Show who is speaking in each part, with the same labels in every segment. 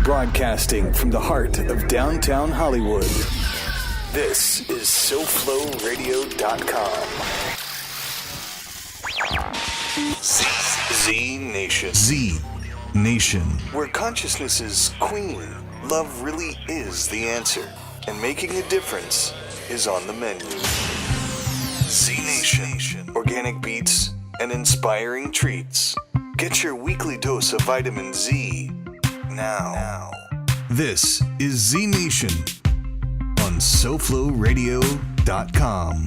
Speaker 1: Broadcasting from the heart of downtown Hollywood. This is SoFloRadio.com. Z Nation. Z Nation. Where consciousness is queen, love really is the answer. And making a difference is on the menu. Z Nation. Organic beats and inspiring treats. Get your weekly dose of vitamin Z now. This is Z Nation on SoFloRadio.com.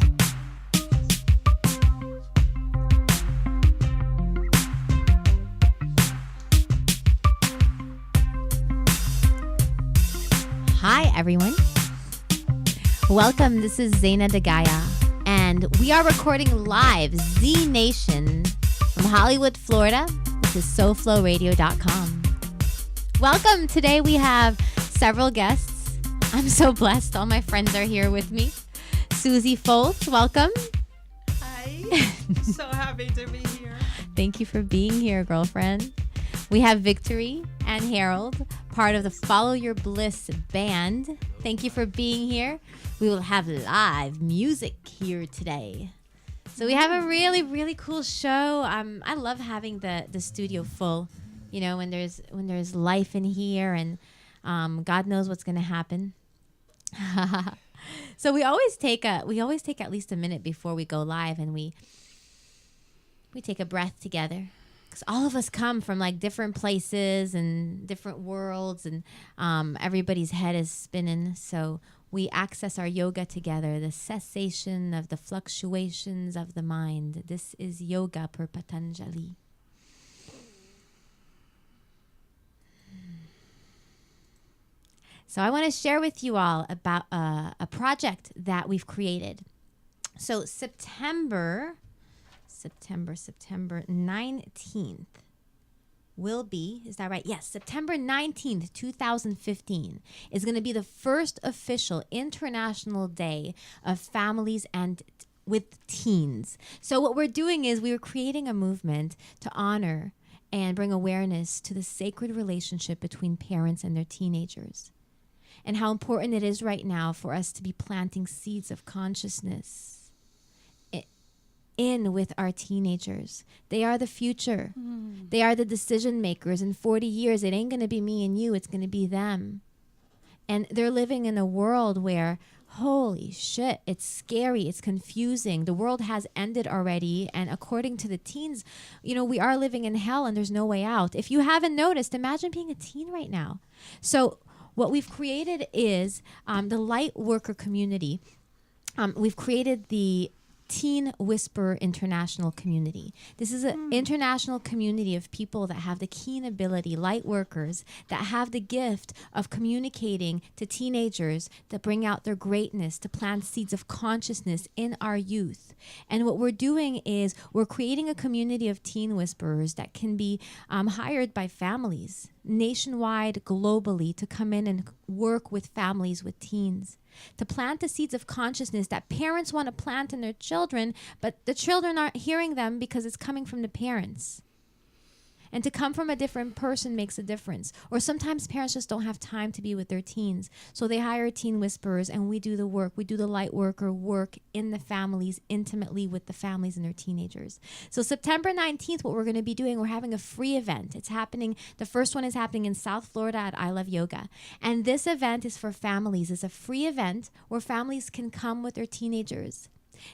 Speaker 2: Hi, everyone. Welcome. This is Zayna De Gaia, and we are recording live Z Nation from Hollywood, Florida. This is SoFloRadio.com. Welcome. Today we have several guests. I'm so blessed. All my friends are here with me. Suzy Foltz, welcome.
Speaker 3: Hi. So happy to be here.
Speaker 2: Thank you for being here, girlfriend. We have Victory and Harold, part of the Follow Your Bliss band. Thank you for being here. We will have live music here today. So we have a really, really cool show. I love having the studio full. You know, when there's life in here, and God knows what's going to happen. So we always take at least a minute before we go live, and we take a breath together, because all of us come from like different places and different worlds, and everybody's head is spinning. So we access our yoga together, the cessation of the fluctuations of the mind. This is yoga per Patanjali. So I want to share with you all about a project that we've created. So September 19th will be, is that right? Yes, September 19th, 2015 is going to be the first official International Day of Families and with Teens. So what we're doing is we're creating a movement to honor and bring awareness to the sacred relationship between parents and their teenagers, and how important it is right now for us to be planting seeds of consciousness in with our teenagers. They are the future. They are the decision makers. In 40 years, it ain't going to be me and you. It's going to be them. And they're living in a world where, holy shit, it's scary. It's confusing. The world has ended already. And according to the teens, you know, we are living in hell and there's no way out. If you haven't noticed, imagine being a teen right now. So what we've created is the light worker community. We've created the Teen Whisperer International Community. This is an international community of people that have the keen ability, light workers, that have the gift of communicating to teenagers, that bring out their greatness, to plant seeds of consciousness in our youth. And what we're doing is we're creating a community of teen whisperers that can be hired by families nationwide, globally, to come in and work with families with teens, to plant the seeds of consciousness that parents want to plant in their children, but the children aren't hearing them because it's coming from the parents. And to come from a different person makes a difference. Or sometimes parents just don't have time to be with their teens. So they hire teen whisperers, and we do the work. We do the light worker work in the families, intimately with the families and their teenagers. So September 19th, what we're going to be doing, we're having a free event. It's happening. The first one is happening in South Florida at I Love Yoga. And this event is for families. It's a free event where families can come with their teenagers.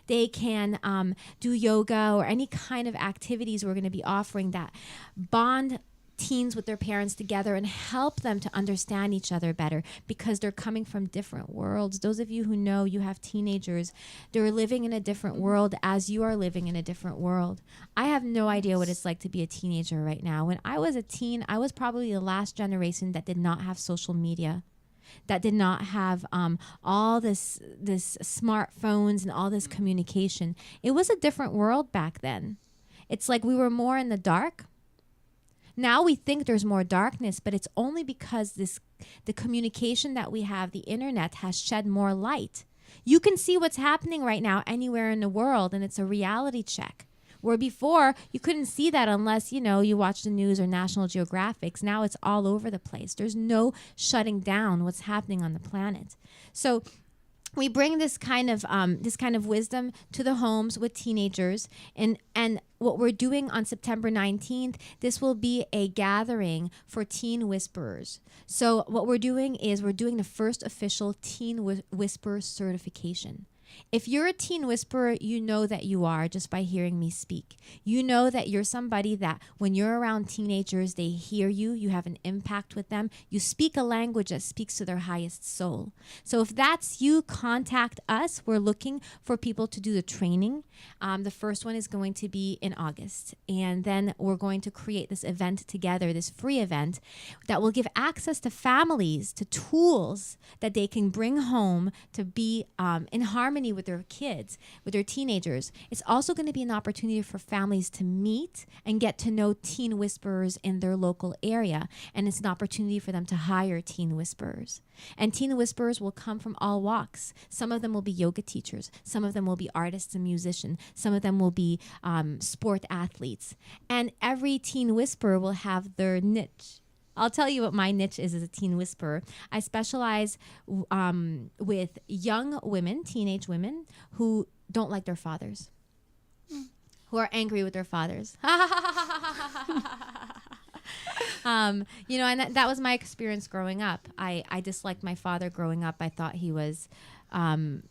Speaker 2: They can do yoga or any kind of activities we're going to be offering that bond teens with their parents together and help them to understand each other better, because they're coming from different worlds. Those of you who know you have teenagers, they're living in a different world as you are living in a different world. I have no idea what it's like to be a teenager right now. When I was a teen, I was probably the last generation that did not have social media, that did not have all this smartphones and all this communication. It was a different world back then. It's like we were more in the dark. Now we think there's more darkness, but it's only because the communication that we have, the internet, has shed more light. You can see what's happening right now anywhere in the world, and it's a reality check. Where before, you couldn't see that unless, you watch the news or National Geographics. Now it's all over the place. There's no shutting down what's happening on the planet. So we bring this kind of wisdom to the homes with teenagers, and what we're doing on September 19th, this will be a gathering for teen whisperers. So what we're doing is we're doing the first official teen whisperer certification. If you're a teen whisperer, you know that you are just by hearing me speak. You know that you're somebody that when you're around teenagers, they hear you, you have an impact with them, you speak a language that speaks to their highest soul. So if that's you, contact us. We're looking for people to do the training. The first one is going to be in August. And then we're going to create this event together, this free event that will give access to families, to tools that they can bring home to be in harmony with their kids, with their teenagers. It's also going to be an opportunity for families to meet and get to know teen whisperers in their local area. And it's an opportunity for them to hire teen whisperers. And teen whisperers will come from all walks. Some of them will be yoga teachers. Some of them will be artists and musicians. Some of them will be sport athletes. And every teen whisperer will have their niche. I'll tell you what my niche is as a teen whisperer. I specialize with young women, teenage women, who don't like their fathers, who are angry with their fathers. And that was my experience growing up. I disliked my father growing up. I thought he was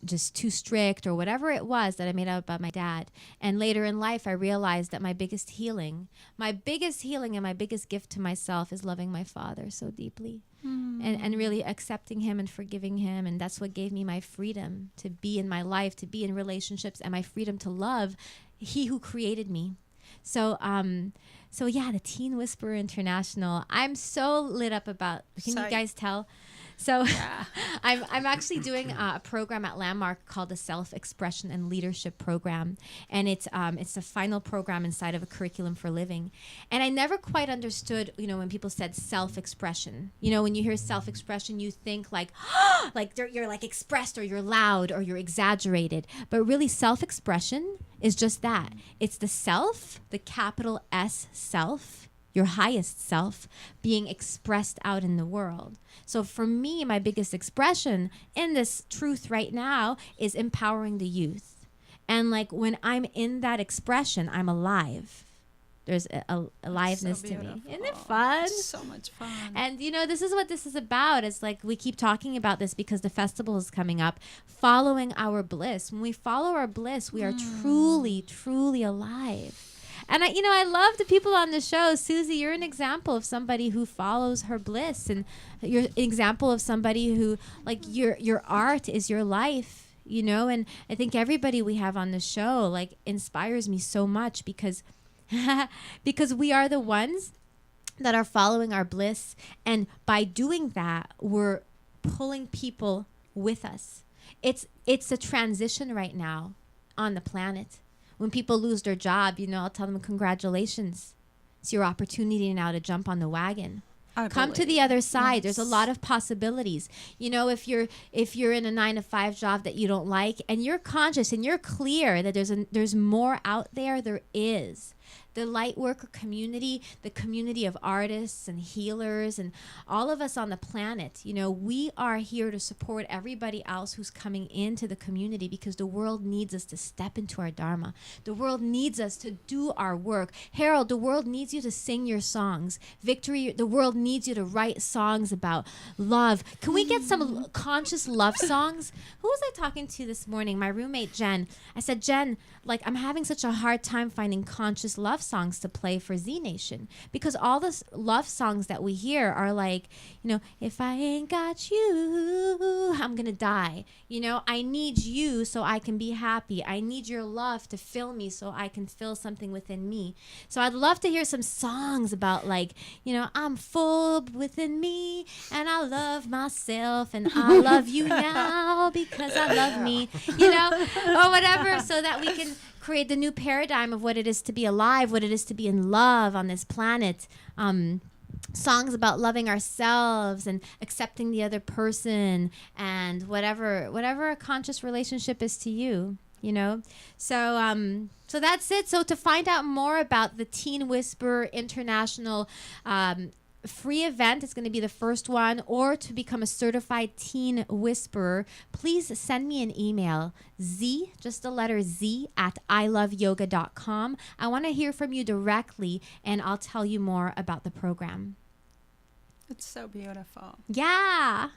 Speaker 2: just too strict or whatever it was that I made up about my dad. And later in life, I realized that my biggest healing and my biggest gift to myself is loving my father so deeply and really accepting him and forgiving him. And that's what gave me my freedom to be in my life, to be in relationships, and my freedom to love he who created me. So yeah, the Teen Whisperer International. I'm so lit up about. Can you guys tell? So yeah. I'm actually doing a program at Landmark called the Self-Expression and Leadership Program, and it's the final program inside of a curriculum for living. And I never quite understood, when people said self-expression. When you hear self-expression, you think like you're like expressed, or you're loud, or you're exaggerated. But really, self-expression is just that. It's the self, the capital S self, your highest self, being expressed out in the world. So for me, my biggest expression in this truth right now is empowering the youth. And when I'm in that expression, I'm alive. There's a aliveness to me. Isn't it fun?
Speaker 3: So much fun.
Speaker 2: And this is what this is about. It's we keep talking about this because the festival is coming up. Following our bliss. When we follow our bliss, we are truly, truly alive. And I love the people on the show. Suzy, you're an example of somebody who follows her bliss, and you're an example of somebody who your art is your life, and I think everybody we have on the show inspires me so much because we are the ones that are following our bliss, and by doing that, we're pulling people with us. It's a transition right now on the planet. When people lose their job, I'll tell them, congratulations. It's your opportunity now to jump on the wagon. Come to the other side. Yes. There's a lot of possibilities. If you're in a 9-to-5 job that you don't like, and you're conscious and you're clear that there's more out there, there is. The light worker community, the community of artists and healers and all of us on the planet, we are here to support everybody else who's coming into the community, because the world needs us to step into our dharma. The world needs us to do our work. Harold, the world needs you to sing your songs. Victory, the world needs you to write songs about love. Can we get some conscious love songs? Who was I talking to this morning? My roommate, Jen. I said, Jen, I'm having such a hard time finding conscious love songs to play for Z Nation, because all the love songs that we hear are if I ain't got you, I'm gonna die. I need you so I can be happy. I need your love to fill me so I can feel something within me. So I'd love to hear some songs about I'm full within me and I love myself and I love you now because I love me, or whatever, so that we can create the new paradigm of what it is to be alive, what it is to be in love on this planet. Songs about loving ourselves and accepting the other person, and whatever a conscious relationship is to you. you know? So that's it. So to find out more about the Teen Whisperer International free event, it's going to be the first one, or to become a certified teen whisperer, please send me an email, just the letter Z, at iloveyoga.com. I want to hear from you directly, and I'll tell you more about the program.
Speaker 3: It's so beautiful.
Speaker 2: Yeah.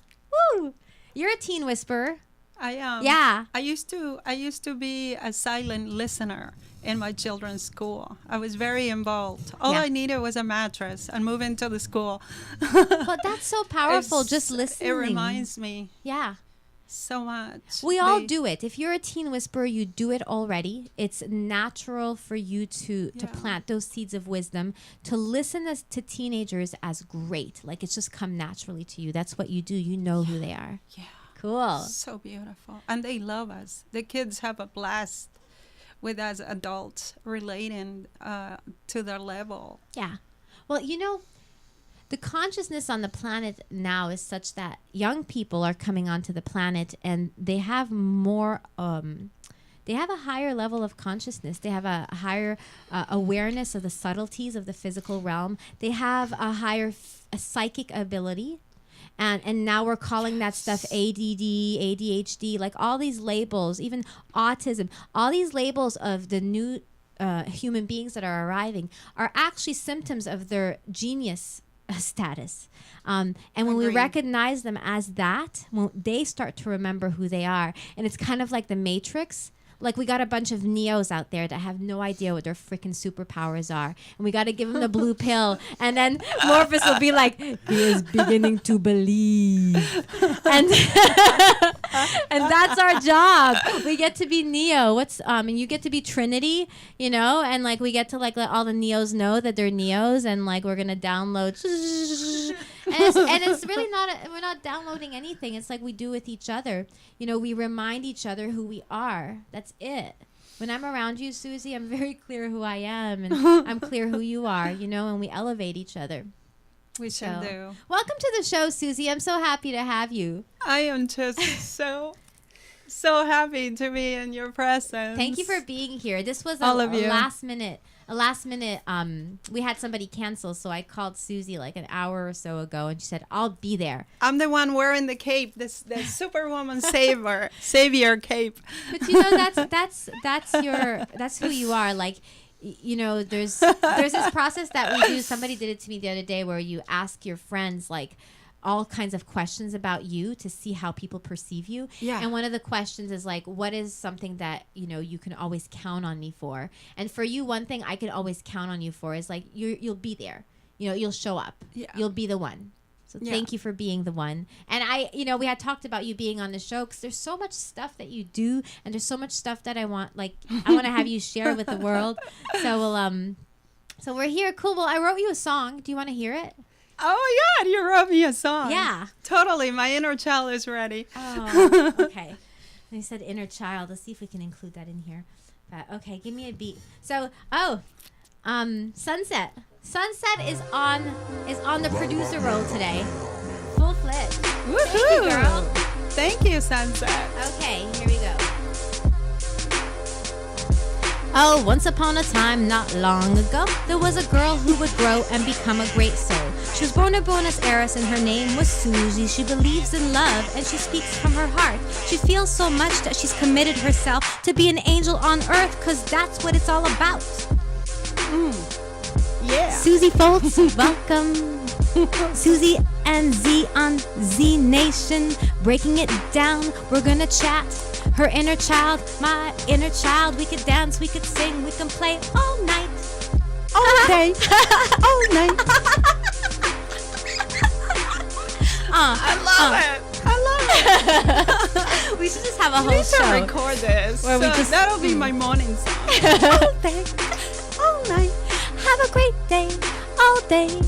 Speaker 2: Woo! You're a teen whisperer.
Speaker 3: I am.
Speaker 2: Yeah.
Speaker 3: I used to be a silent listener in my children's school. I was very involved. All I needed was a mattress and move into the school.
Speaker 2: But that's so powerful, just listening.
Speaker 3: It reminds me.
Speaker 2: Yeah.
Speaker 3: So much.
Speaker 2: We all do it. If you're a teen whisperer, you do it already. It's natural for you to plant those seeds of wisdom, to listen to teenagers as great. Like, it's just come naturally to you. That's what you do. You know who they are.
Speaker 3: Yeah.
Speaker 2: Cool.
Speaker 3: So beautiful. And they love us. The kids have a blast with us adults relating to their level.
Speaker 2: Yeah. Well, you know, the consciousness on the planet now is such that young people are coming onto the planet, and they have more, they have a higher level of consciousness. They have a higher awareness of the subtleties of the physical realm. They have a higher psychic ability. And now we're calling that stuff ADD, ADHD, like all these labels, even autism, all these labels of the new human beings that are arriving are actually symptoms of their genius status. And when we recognize them as that, when they start to remember who they are. And it's kind of like the Matrix. Like, we got a bunch of Neos out there that have no idea what their freaking superpowers are. And we got to give them the blue pill. And then Morpheus will be like, he is beginning to believe. And and that's our job. We get to be Neo. And you get to be Trinity, you know? And, like, we get to, like, let all the Neos know that they're Neos. And, like, we're going to download. And it's really not, we're not downloading anything. It's like we do with each other. You know, we remind each other who we are. That's it. When I'm around you, Suzy, I'm very clear who I am, and I'm clear who you are, you know, and we elevate each other.
Speaker 3: We should do.
Speaker 2: Welcome to the show, Suzy. I'm so happy to have you.
Speaker 3: I am just so happy to be in your presence.
Speaker 2: Thank you for being here. This was a last minute. We had somebody cancel, so I called Suzy like an hour or so ago, and she said, I'll be there.
Speaker 3: I'm the one wearing the cape, the Superwoman savior cape.
Speaker 2: But you know, that's who you are. Like, you know, there's this process that we do. Somebody did it to me the other day, where you ask your friends, like, all kinds of questions about you to see how people perceive you. Yeah. And one of the questions is like, what is something that, you know, you can always count on me for? And for you, one thing I can always count on you for is like, you'll be there. You know, you'll show up. Yeah. You'll be the one. So thank you for being the one. And we had talked about you being on the show because there's so much stuff that you do, and there's so much stuff that I want to have you share with the world. So so we're here. Cool. Well, I wrote you a song. Do you want to hear it?
Speaker 3: Oh, yeah, you wrote me a song.
Speaker 2: Yeah.
Speaker 3: Totally. My inner child is ready.
Speaker 2: Oh, okay. And you said inner child. Let's see if we can include that in here. But, okay, give me a beat. So, Sunset. Sunset is on the producer role today. Full flip.
Speaker 3: Woohoo!
Speaker 2: Thank you, girl.
Speaker 3: Thank you, Sunset.
Speaker 2: Okay, here we go. Oh, once upon a time, not long ago, there was a girl who would grow and become a great soul. She was born in Buenos Aires and her name was Suzy. She believes in love and she speaks from her heart. She feels so much that she's committed herself to be an angel on earth, cause that's what it's all about.
Speaker 3: Yeah.
Speaker 2: Suzy Foltz, welcome. Suzy and Z on Z Nation. Breaking it down, we're gonna chat. Her inner child, my inner child. We could dance, we could sing, we can play all night.
Speaker 3: All day, all night. I love it.
Speaker 2: We should just have a whole show.
Speaker 3: We should record this.
Speaker 2: Where
Speaker 3: that'll be my morning song.
Speaker 2: All day, all night. Have a great day, all day.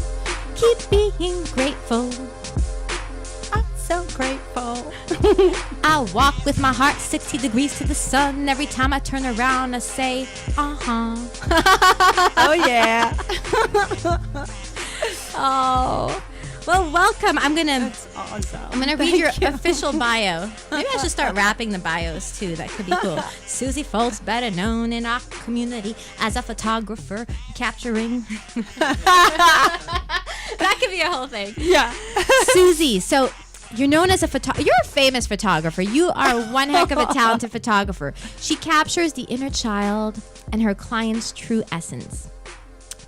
Speaker 2: Keep being grateful.
Speaker 3: I'm so grateful.
Speaker 2: I walk with my heart 60 degrees to the sun. Every time I turn around, I say,
Speaker 3: Oh, yeah.
Speaker 2: Oh, Well, welcome.
Speaker 3: That's awesome.
Speaker 2: I'm gonna read your official bio. Maybe I should start rapping the bios too. That could be cool. Suzy Foltz, better known in our community as a photographer, capturing. That could be a whole thing.
Speaker 3: Yeah.
Speaker 2: Suzy, so you're known as you're a famous photographer. You are one heck of a talented photographer. She captures the inner child and her client's true essence.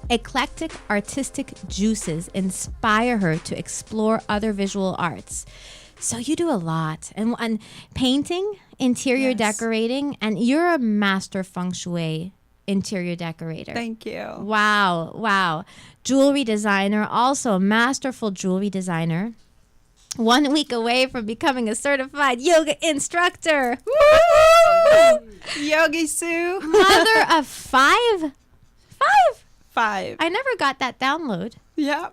Speaker 2: Eclectic artistic juices inspire her to explore other visual arts. So you do a lot. And painting, interior decorating, and you're a master Feng Shui interior decorator.
Speaker 3: Thank you.
Speaker 2: Wow. Jewelry designer, also a masterful jewelry designer. 1 week away from becoming a certified yoga instructor. Woo!
Speaker 3: Yogi Sue.
Speaker 2: Mother of five.
Speaker 3: 5.
Speaker 2: I never got that download.
Speaker 3: Yeah.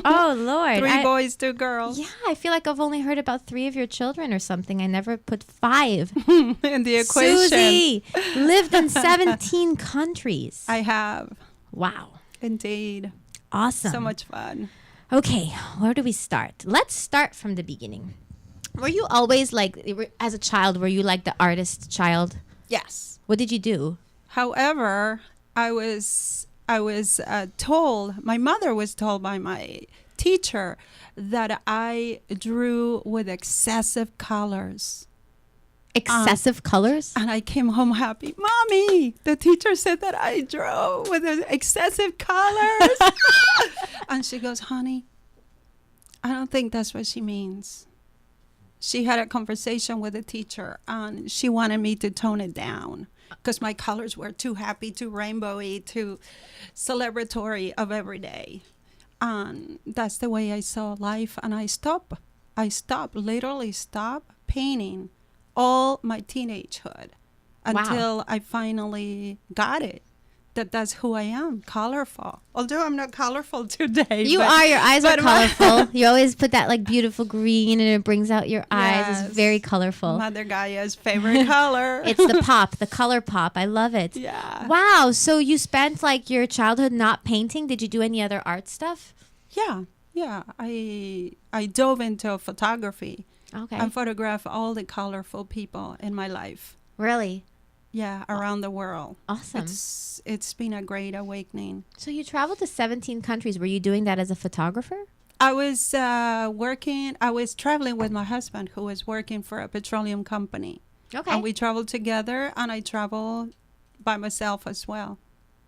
Speaker 2: Oh, Lord.
Speaker 3: 3 boys, 2 girls.
Speaker 2: Yeah, I feel like I've only heard about 3 of your children or something. I never put 5.
Speaker 3: In the equation.
Speaker 2: Suzy lived in 17 countries.
Speaker 3: I have.
Speaker 2: Wow.
Speaker 3: Indeed.
Speaker 2: Awesome.
Speaker 3: So much fun.
Speaker 2: Okay, where do we start? Let's start from the beginning. Were you always as a child, were you like the artist child?
Speaker 3: Yes.
Speaker 2: What did you do?
Speaker 3: However, I was told, my mother was told by my teacher that I drew with excessive colors.
Speaker 2: Excessive colors?
Speaker 3: And I came home happy. Mommy, the teacher said that I drew with excessive colors. And she goes, honey, I don't think that's what she means. She had a conversation with the teacher and she wanted me to tone it down because my colors were too happy, too rainbowy, too celebratory of every day. And that's the way I saw life. And I literally stopped painting all my teenagehood until I finally got it. That's who I am, colorful. Although I'm not colorful today.
Speaker 2: You are. Your eyes are colorful. You always put that beautiful green and it brings out your eyes.
Speaker 3: Yes.
Speaker 2: It's very colorful.
Speaker 3: Mother Gaia's favorite color.
Speaker 2: It's the pop, the color pop. I love it.
Speaker 3: Yeah.
Speaker 2: Wow. So you spent your childhood not painting. Did you do any other art stuff?
Speaker 3: Yeah. I dove into photography.
Speaker 2: Okay.
Speaker 3: And photographed all the colorful people in my life.
Speaker 2: Really?
Speaker 3: Yeah, around the world.
Speaker 2: Awesome.
Speaker 3: It's been a great awakening.
Speaker 2: So you traveled to 17 countries. Were you doing that as a photographer?
Speaker 3: I was traveling with my husband who was working for a petroleum company.
Speaker 2: Okay.
Speaker 3: And we traveled together and I traveled by myself as well.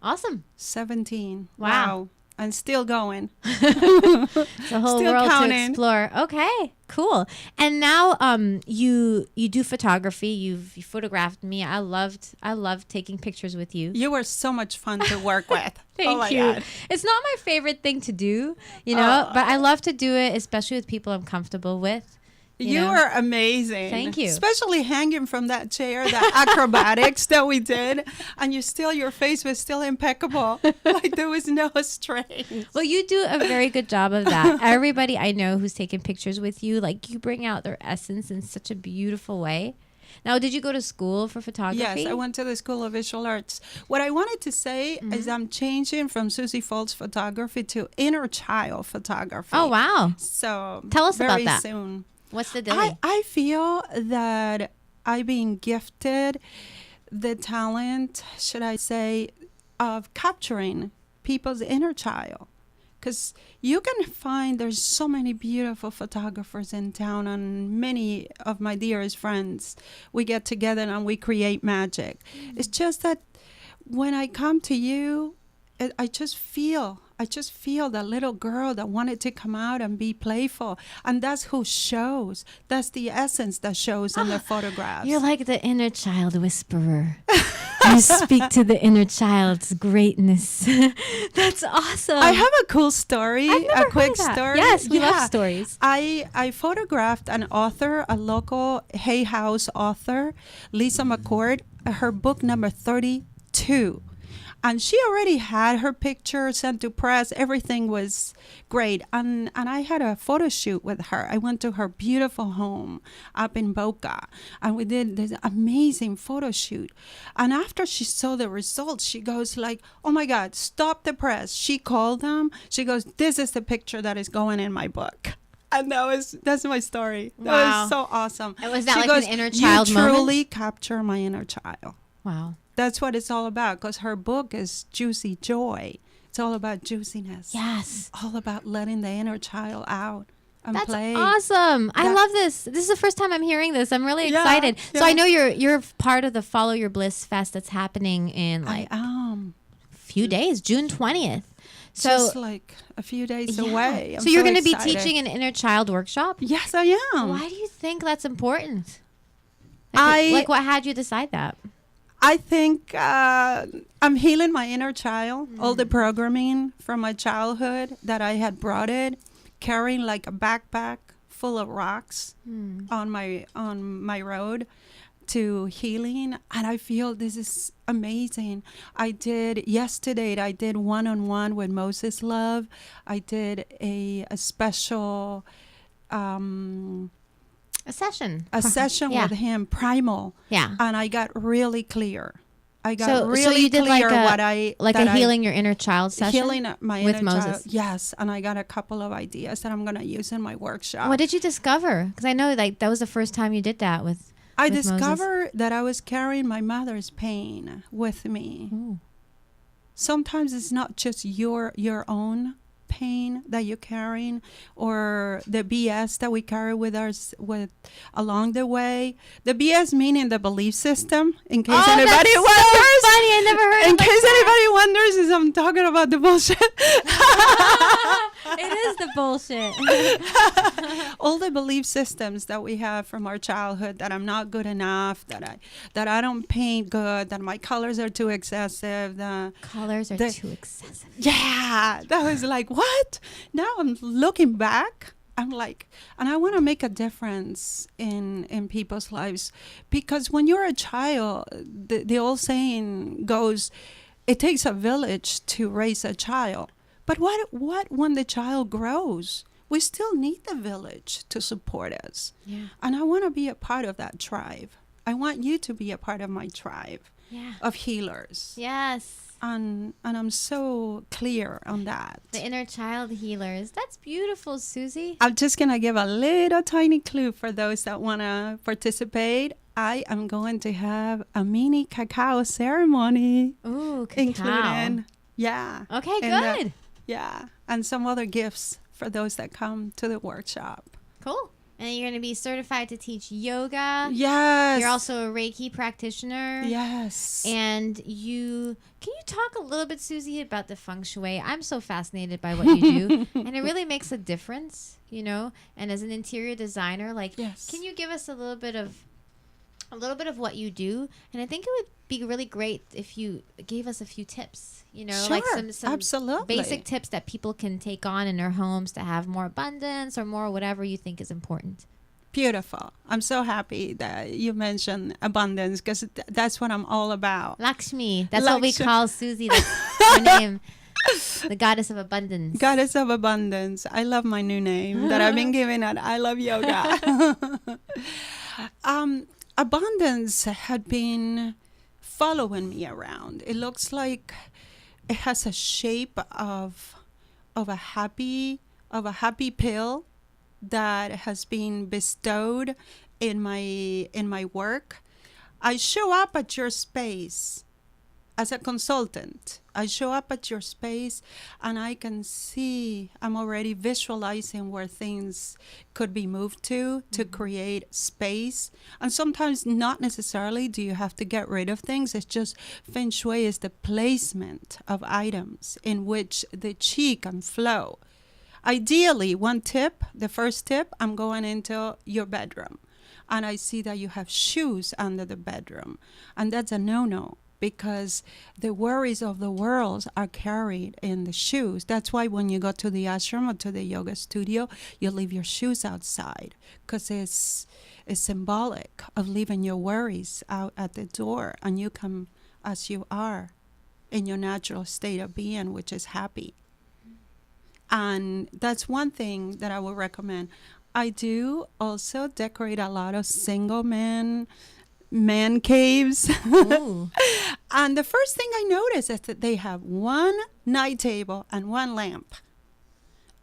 Speaker 2: Awesome.
Speaker 3: 17.
Speaker 2: Wow.
Speaker 3: And still going.
Speaker 2: It's a whole
Speaker 3: Still
Speaker 2: world
Speaker 3: counting.
Speaker 2: to explore. Okay, cool. And now you do photography. You photographed me. I loved taking pictures with you.
Speaker 3: You were so much fun to work with.
Speaker 2: Thank you.
Speaker 3: God.
Speaker 2: It's not my favorite thing to do, but I love to do it, especially with people I'm comfortable with.
Speaker 3: You are amazing.
Speaker 2: Thank you.
Speaker 3: Especially hanging from that chair, the acrobatics that we did. And your face was still impeccable. There was no strain.
Speaker 2: Well, you do a very good job of that. Everybody I know who's taken pictures with you, you bring out their essence in such a beautiful way. Now, did you go to school for photography?
Speaker 3: Yes, I went to the School of Visual Arts. What I wanted to say is I'm changing from Suzy Foltz photography to inner child photography.
Speaker 2: Oh, wow.
Speaker 3: So
Speaker 2: tell us about
Speaker 3: very
Speaker 2: that.
Speaker 3: soon.
Speaker 2: What's the deal?
Speaker 3: I feel that I've been gifted the talent, should I say, of capturing people's inner child. Because you can find there's so many beautiful photographers in town, and many of my dearest friends, we get together and we create magic. It's just that when I come to you, I just feel that little girl that wanted to come out and be playful. And that's who shows. That's the essence that shows in the photographs.
Speaker 2: You're like the inner child whisperer. You speak to the inner child's greatness. That's awesome.
Speaker 3: I have a cool story, a quick story.
Speaker 2: Yes, we love stories.
Speaker 3: I photographed an author, a local Hay House author, Lisa McCord, her book number 32. And she already had her picture sent to press. Everything was great. And I had a photo shoot with her. I went to her beautiful home up in Boca, and we did this amazing photo shoot. And after she saw the results, she goes like, oh my God, stop the press. She called them. She goes, this is the picture that is going in my book. And that's my story. That was so awesome.
Speaker 2: And was that
Speaker 3: she
Speaker 2: like
Speaker 3: goes,
Speaker 2: an inner child
Speaker 3: you
Speaker 2: moment?
Speaker 3: truly capture my inner child.
Speaker 2: Wow.
Speaker 3: That's what it's all about, because her book is Juicy Joy. It's all about juiciness.
Speaker 2: Yes.
Speaker 3: All about letting the inner child out and
Speaker 2: That's
Speaker 3: play.
Speaker 2: awesome. I love this. This is the first time I'm hearing this. I'm really excited.
Speaker 3: Yeah.
Speaker 2: So I know you're part of the Follow Your Bliss Fest that's happening in like a few days, June 20th. So
Speaker 3: just like a few days away.
Speaker 2: So you're going to be
Speaker 3: excited.
Speaker 2: teaching an inner child workshop?
Speaker 3: Yes, I am.
Speaker 2: Why do you think that's important? Like what had you decide that?
Speaker 3: I think I'm healing my inner child. All the programming from my childhood that I had brought it, carrying like a backpack full of rocks on my road to healing. And I feel this is amazing. Yesterday I did one-on-one with Moses Love. I did a special
Speaker 2: A session
Speaker 3: with him, primal.
Speaker 2: Yeah.
Speaker 3: And I got really clear. I got
Speaker 2: so
Speaker 3: really
Speaker 2: you did
Speaker 3: clear
Speaker 2: like a healing your inner child session?
Speaker 3: Healing my
Speaker 2: with
Speaker 3: inner
Speaker 2: Moses.
Speaker 3: child. Yes. And I got a couple of ideas that I'm going to use in my workshop.
Speaker 2: What did you discover? Because I know like that was the first time you did that with
Speaker 3: I
Speaker 2: Moses.
Speaker 3: discovered that I was carrying my mother's pain with me.
Speaker 2: Ooh.
Speaker 3: Sometimes it's not just your own pain that you're carrying, or the BS that we carry with along the way. The BS meaning the belief system. In case anybody
Speaker 2: that's
Speaker 3: wonders,
Speaker 2: so funny. I never heard.
Speaker 3: in case anybody wonders, is I'm talking about the bullshit.
Speaker 2: It is the bullshit.
Speaker 3: All the belief systems that we have from our childhood, that I'm not good enough, that I don't paint good, that my colors are too excessive.
Speaker 2: Colors are too excessive.
Speaker 3: Yeah, that was like, what? Now I'm looking back. I'm like, and I want to make a difference in people's lives, because when you're a child, the old saying goes, it takes a village to raise a child. But what when the child grows? We still need the village to support us.
Speaker 2: Yeah.
Speaker 3: And I want to be a part of that tribe. I want you to be a part of my tribe of healers.
Speaker 2: Yes.
Speaker 3: And I'm so clear on that.
Speaker 2: The inner child healers. That's beautiful, Suzy.
Speaker 3: I'm just going to give a little tiny clue for those that want to participate. I am going to have a mini cacao ceremony.
Speaker 2: Ooh, cacao.
Speaker 3: Including,
Speaker 2: Okay,
Speaker 3: and,
Speaker 2: good.
Speaker 3: And some other gifts for those that come to the workshop.
Speaker 2: Cool. And you're going to be certified to teach yoga.
Speaker 3: Yes.
Speaker 2: You're also a Reiki practitioner.
Speaker 3: Yes.
Speaker 2: And can you talk a little bit, Suzy, about the Feng Shui? I'm so fascinated by what you do. And it really makes a difference, And as an interior designer, can you give us a little bit of what you do? And I think it would be really great if you gave us a few tips,
Speaker 3: sure,
Speaker 2: like some
Speaker 3: absolutely.
Speaker 2: basic tips that people can take on in their homes to have more abundance or more whatever you think is important.
Speaker 3: Beautiful. I'm so happy that you mentioned abundance, because that's what I'm all about.
Speaker 2: Lakshmi. That's what we call Suzy. That's her name. The goddess of abundance.
Speaker 3: Goddess of abundance. I love my new name that I've been given at I Love Yoga. Abundance had been following me around. It looks like it has a shape of a happy pill that has been bestowed in my work. I show up at your space as a consultant. I show up at your space and I can see, I'm already visualizing where things could be moved to create space. And sometimes not necessarily do you have to get rid of things. It's just Feng Shui is the placement of items in which the chi can flow. Ideally, the first tip, I'm going into your bedroom and I see that you have shoes under the bedroom. And that's a no-no, because the worries of the world are carried in the shoes. That's why when you go to the ashram or to the yoga studio, you leave your shoes outside, because it's symbolic of leaving your worries out at the door and you come as you are in your natural state of being, which is happy. And that's one thing that I would recommend. I do also decorate a lot of single man caves. And the first thing I notice is that they have one night table and one lamp.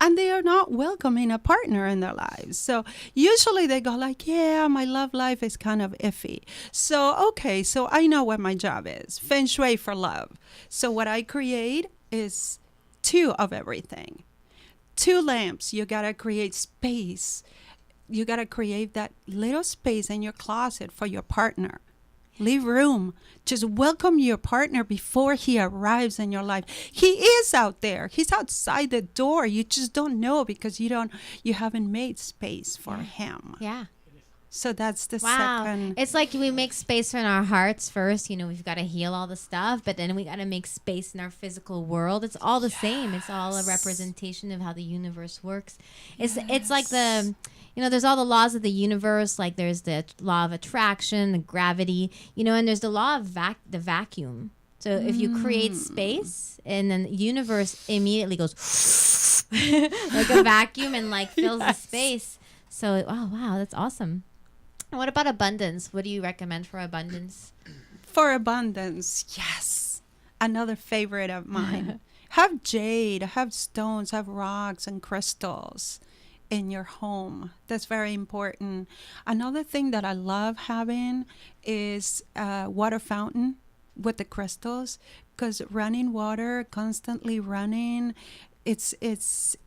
Speaker 3: And they are not welcoming a partner in their lives. So usually they go like, yeah, my love life is kind of iffy. So, okay, so I know what my job is. Feng Shui for love. So what I create is 2 of everything. 2 lamps. You got to create space. You got to create that little space in your closet for your partner. Leave room. Just welcome your partner before he arrives in your life. He is out there. He's outside the door. You just don't know because you haven't made space for him.
Speaker 2: Yeah.
Speaker 3: So that's the
Speaker 2: Wow.
Speaker 3: second.
Speaker 2: It's like we make space in our hearts first. You know, we've got to heal all the stuff, but then we got to make space in our physical world. It's all the same. It's all a representation of how the universe works. It's like there's all the laws of the universe. Like there's the law of attraction, the gravity, and there's the law of the vacuum. So if you create space, and then the universe immediately goes like a vacuum and like fills the space. So, oh, wow, that's awesome. What about abundance? What do you recommend for abundance?
Speaker 3: For abundance, yes. Another favorite of mine. Have jade, have stones, have rocks and crystals in your home. That's very important. Another thing that I love having is a water fountain with the crystals, because running water, constantly running, it's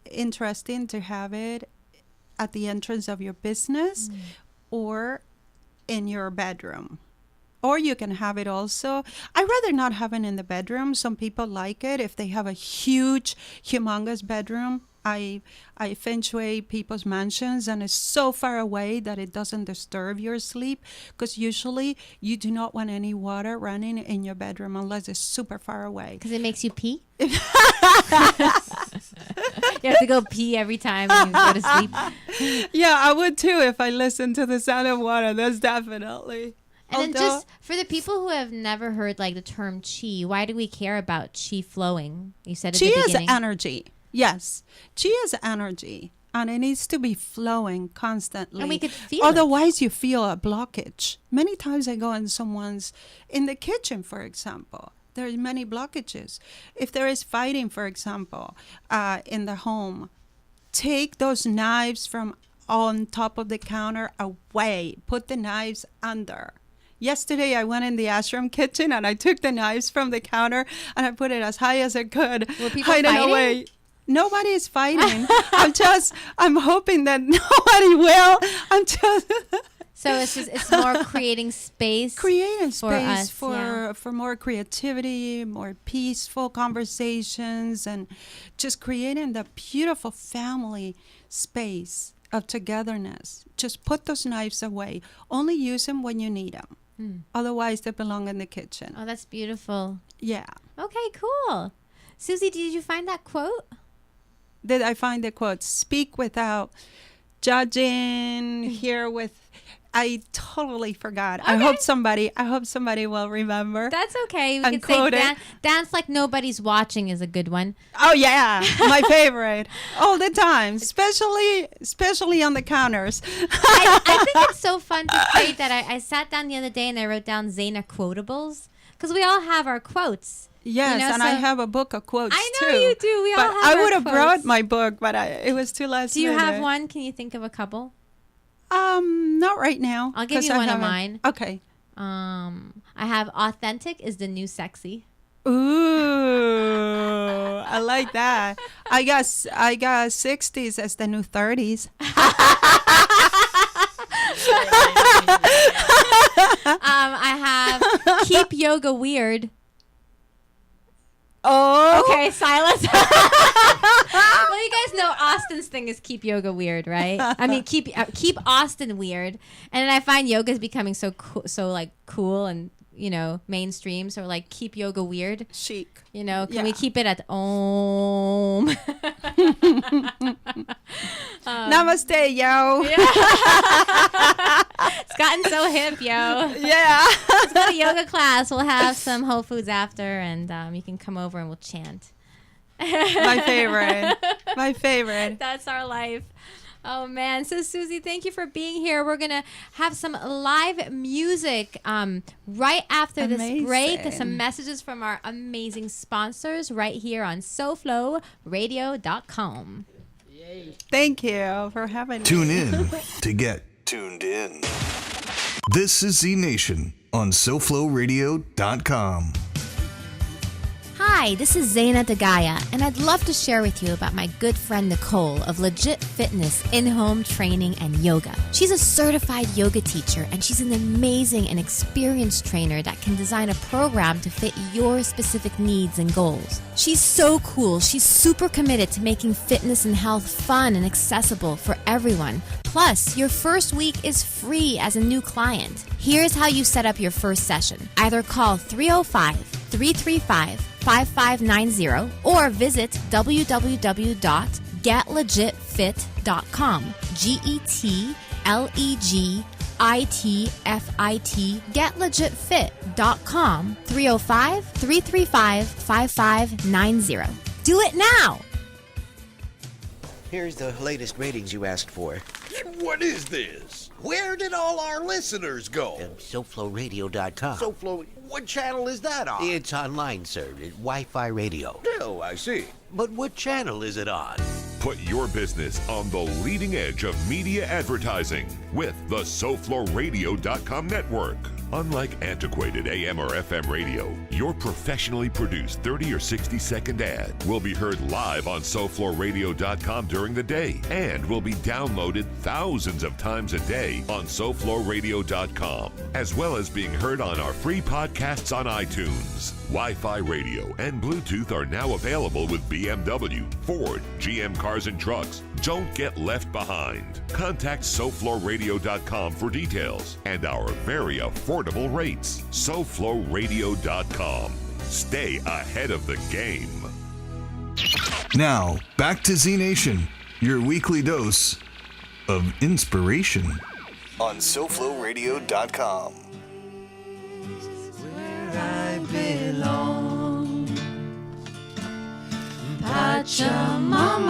Speaker 3: interesting to have it at the entrance of your business or in your bedroom. Or you can have it also. I'd rather not have it in the bedroom. Some people like it if they have a huge, humongous bedroom. I feng shui people's mansions, and it's so far away that it doesn't disturb your sleep, because usually you do not want any water running in your bedroom unless it's super far away.
Speaker 2: Because it makes you pee? You have to go pee every time you go to sleep.
Speaker 3: Yeah, I would too if I listened to the sound of water. That's definitely.
Speaker 2: And then just for the people who have never heard like the term chi, why do we care about chi flowing? You said at the beginning.
Speaker 3: Chi is energy. Yes. Chi is energy, and it needs to be flowing constantly.
Speaker 2: And we could feel
Speaker 3: Otherwise, you feel a blockage. Many times I go in the kitchen, for example. There are many blockages. If there is fighting, for example, in the home, take those knives from on top of the counter away. Put the knives under. Yesterday, I went in the ashram kitchen and I took the knives from the counter and I put it as high as I could.
Speaker 2: Were people
Speaker 3: hiding
Speaker 2: fighting?
Speaker 3: away. Nobody is fighting. I'm hoping that nobody will.
Speaker 2: So it's more creating space.
Speaker 3: Creating
Speaker 2: for
Speaker 3: space
Speaker 2: us,
Speaker 3: for more creativity, more peaceful conversations, and just creating the beautiful family space of togetherness. Just put those knives away. Only use them when you need them. Otherwise, they belong in the kitchen.
Speaker 2: Oh, that's beautiful.
Speaker 3: Yeah.
Speaker 2: Okay, cool. Suzy, did you find that quote?
Speaker 3: Did I find the quote? Speak without judging. Hear with. I totally forgot.
Speaker 2: Okay.
Speaker 3: I hope somebody will remember.
Speaker 2: That's okay. We
Speaker 3: And
Speaker 2: could say dance like nobody's watching is a good one.
Speaker 3: Oh yeah, my favorite all the time, especially on the counters.
Speaker 2: I think it's so fun to say that I sat down the other day and I wrote down Zayna quotables, because we all have our quotes.
Speaker 3: Yes, and I have a book of quotes
Speaker 2: I know
Speaker 3: too.
Speaker 2: you do. We all have
Speaker 3: I
Speaker 2: our
Speaker 3: would have
Speaker 2: quotes.
Speaker 3: brought my book, but it was too last
Speaker 2: Do you
Speaker 3: minute.
Speaker 2: have one? Can you think of a couple?
Speaker 3: Not right now.
Speaker 2: I'll give
Speaker 3: 'cause
Speaker 2: you
Speaker 3: I
Speaker 2: one of
Speaker 3: haven't-
Speaker 2: mine.
Speaker 3: Okay.
Speaker 2: I have authentic is the new sexy.
Speaker 3: Ooh, I like that. I got 60s as the new 30s.
Speaker 2: I have keep yoga weird.
Speaker 3: Oh.
Speaker 2: Okay, silence. Well, you guys know Austin's thing is keep yoga weird, right? I mean, keep Austin weird. And then I find yoga is becoming so cool and mainstream. So like keep yoga weird.
Speaker 3: Chic.
Speaker 2: Can we keep it at Om?
Speaker 3: Namaste, yo.
Speaker 2: Yeah. It's gotten so hip, yo.
Speaker 3: Yeah.
Speaker 2: Let's go to yoga class. We'll have some Whole Foods after, and you can come over and we'll chant.
Speaker 3: My favorite. My favorite.
Speaker 2: That's our life. Oh, man. So, Suzy, thank you for being here. We're going to have some live music right after this break. Some messages from our amazing sponsors right here on SoFloRadio.com.
Speaker 3: Thank you for having me.
Speaker 1: Tune in to get tuned in. This is Z Nation on SoFloRadio.com.
Speaker 2: Hi, this is Zayna De Gaia, and I'd love to share with you about my good friend Nicole of Legit Fitness in-home training and yoga. She's a certified yoga teacher, and she's an amazing and experienced trainer that can design a program to fit your specific needs and goals. She's so cool. She's super committed to making fitness and health fun and accessible for everyone. Plus, your first week is free as a new client. Here's how you set up your first session. Either call 305-335-5590 or visit www.getlegitfit.com. GETLEGITFIT. GetLegitFit.com. 305-335-5590. Do it now!
Speaker 4: Here's the latest ratings you asked for.
Speaker 5: What is this? Where did all our listeners go?
Speaker 4: SoFloRadio.com.
Speaker 5: SoFlo, what channel is that on?
Speaker 4: It's online, sir. Wi-Fi radio.
Speaker 5: Oh, I see.
Speaker 4: But what channel is it on?
Speaker 6: Put your business on the leading edge of media advertising with the SoFloRadio.com network. Unlike antiquated AM or FM radio, your professionally produced 30 or 60-second ad will be heard live on SoFloRadio.com during the day and will be downloaded thousands of times a day on SoFloRadio.com, as well as being heard on our free podcasts on iTunes. Wi-Fi radio and Bluetooth are now available with BMW, Ford, GM Cars and Trucks. Don't get left behind. Contact SoFloRadio.com for details and our very affordable rates. SoFloRadio.com. Stay ahead of the game.
Speaker 1: Now, back to Z Nation, your weekly dose of inspiration on SoFloRadio.com.
Speaker 3: I belong, Pachamama,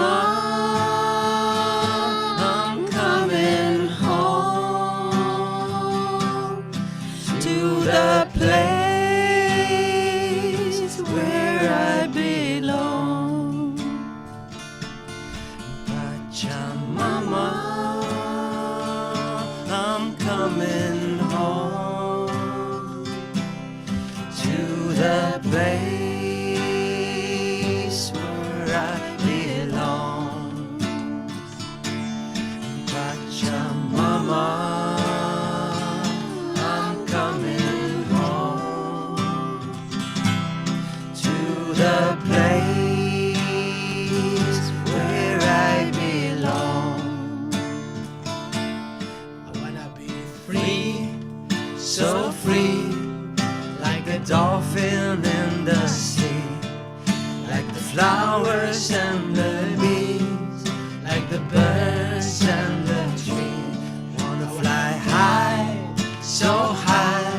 Speaker 3: I'm coming home to the place where I belong. Pachamama, I'm coming home to the place where I belong. Pachamama, I'm coming home to the place where I belong. I wanna be free, so free, like a dolphin in the sea, like the flowers and the bees, like the birds and the trees. Wanna fly high, so high,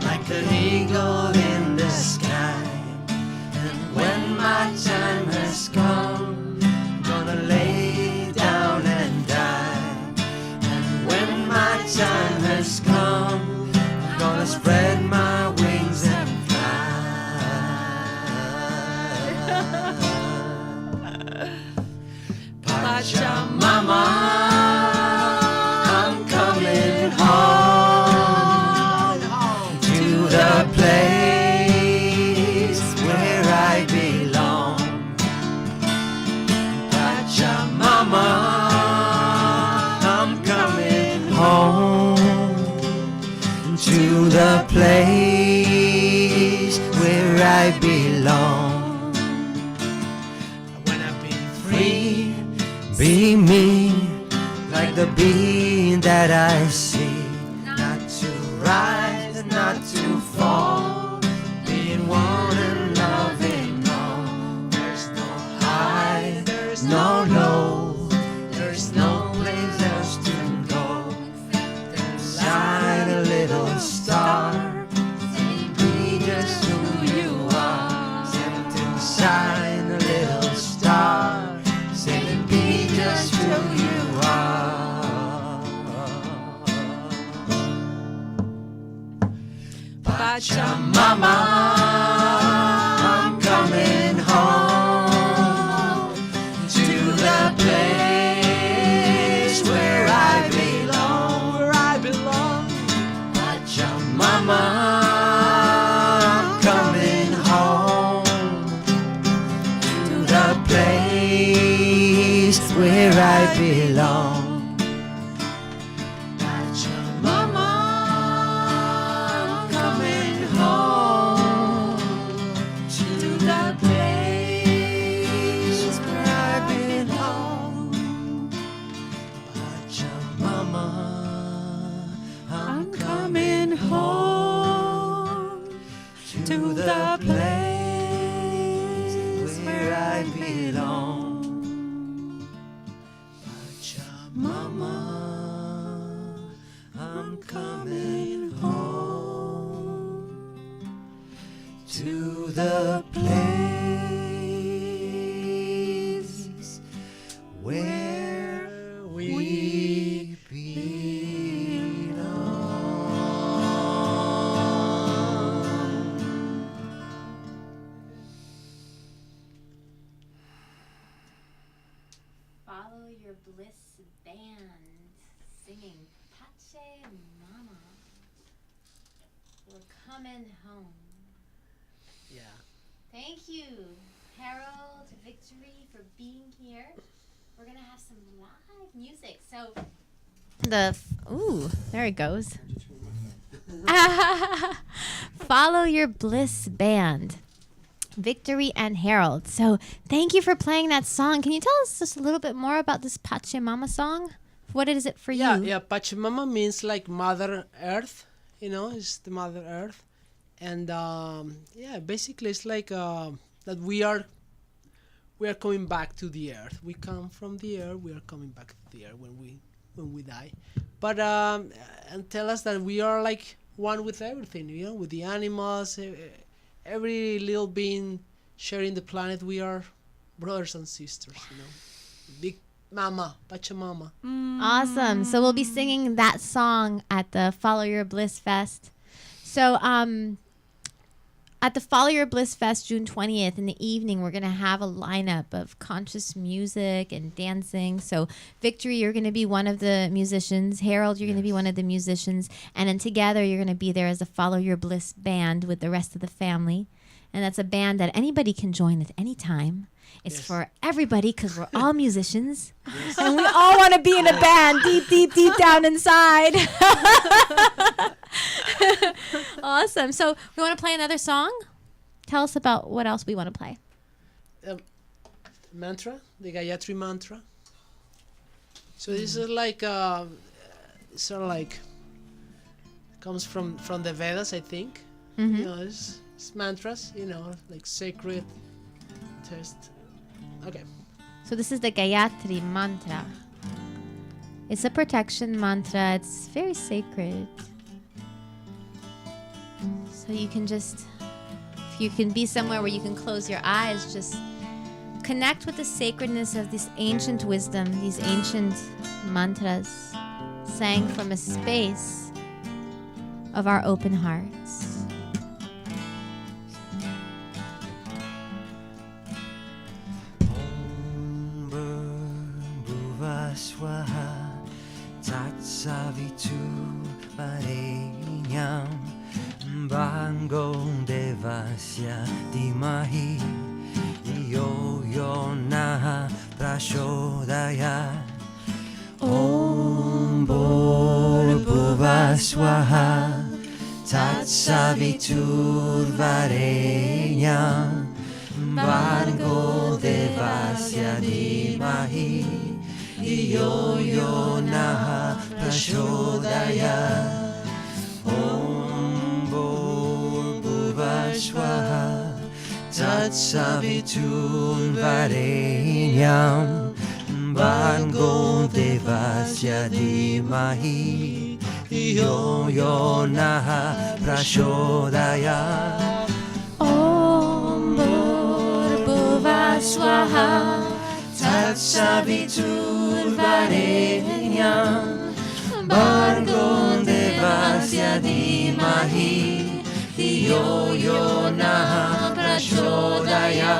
Speaker 3: like the eagle in the sky. And when my time has come, I'm gonna lay down and die. And when my time has come, I'm gonna spread my wings and fly. Pachamama, I'm coming home to the place where I belong. Pachamama, I'm coming home to the place where I belong. I wanna be free, be me, like the bee that I see. Not to rise, not to fall, being one and loving all. There's no high, there's no low, there's no place else to go. There's Pachamama, I'm coming home to the place where I belong. Where I belong. Pachamama, I'm coming home to the place where I belong. Pachamama, I'm coming home to the place where I belong. Pachamama, I'm coming home to the place where I belong. Pachamama, I'm coming home to the place where we belong.
Speaker 2: Follow Your Bliss Band singing Pache Mama. We're coming home.
Speaker 7: Yeah.
Speaker 2: Thank you, Harold, Victory, for being here. We're going to have some live music. So, there it goes. Follow Your Bliss Band. Victory and Harold. So thank you for playing that song. Can you tell us just a little bit more about this Pachamama song? What is it for you?
Speaker 7: Yeah, Pachamama means like Mother Earth, it's the Mother Earth. And basically it's like that we are coming back to the earth. We come from the earth, we are coming back to the earth when we die. But and tell us that we are like one with everything, with the animals, every little being sharing the planet. We are brothers and sisters, Big Mama, Pachamama.
Speaker 2: Awesome. So we'll be singing that song at the Follow Your Bliss Fest. So at the Follow Your Bliss Fest, June 20th, in the evening, we're going to have a lineup of conscious music and dancing. So, Victory, you're going to be one of the musicians. Harold, you're going to be one of the musicians. And then together, you're going to be there as a Follow Your Bliss band with the rest of the family. And that's a band that anybody can join at any time. It's for everybody because we're all musicians. And we all want to be in a band deep, deep, deep down inside. Awesome. So we want to play another song? Tell us about what else we want to play.
Speaker 7: Mantra, the Gayatri mantra. So this is like sort of like comes from the Vedas, I think. It's mantras, like sacred text. Okay.
Speaker 2: So this is the Gayatri mantra. It's a protection mantra. It's very sacred. So you can just, if you can be somewhere where you can close your eyes, just connect with the sacredness of this ancient wisdom, these ancient mantras sang from a space of our open hearts.
Speaker 3: Swaha Tatsavitu Varenyam Bango Devasya Dimahi Yo Naha Prashodaya Om Bhuva Swaha Tatsavitu Varenyam Bango Devasya Dimahi Yo Naha Prashodaya Om Bhuva Swaha Tatsavitur Varenyam Bhargo Devasya Dhimahi Yo Naha Prashodaya Om Bhuva Swaha Tatsavitur Varenyam Bhargo Devasya Dhimahi
Speaker 8: Dio yo na prachodaya.